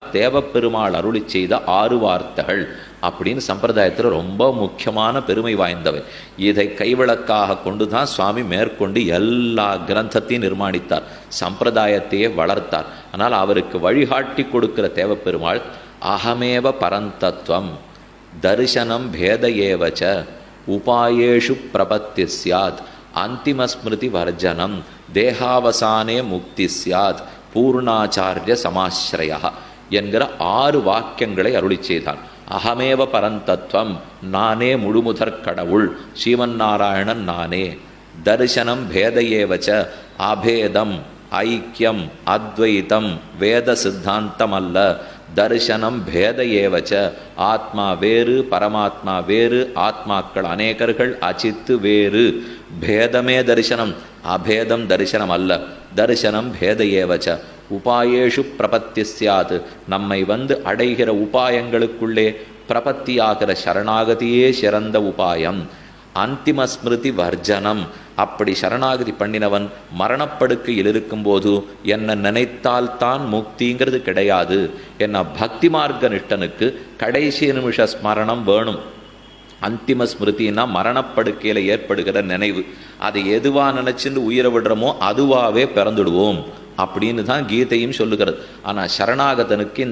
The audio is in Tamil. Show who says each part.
Speaker 1: தேவப்பெருமாள் அருளி செய்த 6 வார்த்தைகள் அப்படின்னு சம்பிரதாயத்தில் ரொம்ப முக்கியமான பெருமை வாய்ந்தவை. இதை கைவிளக்காக கொண்டு தான் சுவாமி மேற்கொண்டு எல்லா கிரந்தத்தையும் நிர்மாணித்தார், சம்பிரதாயத்தையே வளர்த்தார். ஆனால் அவருக்கு வழிகாட்டி கொடுக்கிற தேவப்பெருமாள் அகமேவ பரந்தத்துவம் தரிசனம் பேத ஏவச்ச உபாயேஷு பிரபத்தி சியாத் அந்திமஸ்மிருதி வர்ஜனம் தேகாவசானே முக்தி சியாத் பூர்ணாச்சாரிய சமாஸ்ரயா என்கிற 6 வாக்கியங்களை அருளி செய்தான். அகமேவ பரந்தத்துவம், நானே முழுமுதற் கடவுள், ஸ்ரீமன் நாராயணன் நானே. தரிசனம் பேதையேவச்ச, அபேதம் ஐக்கியம் அத்வைத்தம் வேத சித்தாந்தம் அல்ல. தரிசனம் பேதையேவச்ச, ஆத்மா வேறு பரமாத்மா வேறு, ஆத்மாக்கள் அநேகர்கள், அச்சித்து வேறு. பேதமே தரிசனம், அபேதம் தரிசனம் அல்ல. தரிசனம் பேதையேவச்ச உபாயேஷு பிரபத்தி சியாது, நம்மை அடைகிற உபாயங்களுக்குள்ளே பிரபத்தியாகிற சரணாகதியே சிறந்த உபாயம். அந்திம ஸ்மிருதி வர்ஜனம், அப்படி சரணாகதி பண்ணினவன் மரணப்படுக்கையில் இருக்கும்போது என்ன நினைத்தால்தான் முக்திங்கிறது கிடையாது. என்ன பக்தி மார்க்க நிஷ்டனுக்கு கடைசி நிமிஷ ஸ்மரணம் வேணும். அந்திம ஸ்மிருதினா மரணப்படுக்கையில் ஏற்படுகிற நினைவு. அதை எதுவா நினைச்சுட்டு உயிரை விடுறோமோ அதுவாகவே பிறந்துடுவோம் அப்படின்னு தான் கீதையும் சொல்லுகிறது. ஆனால் சரணாகதனுக்கு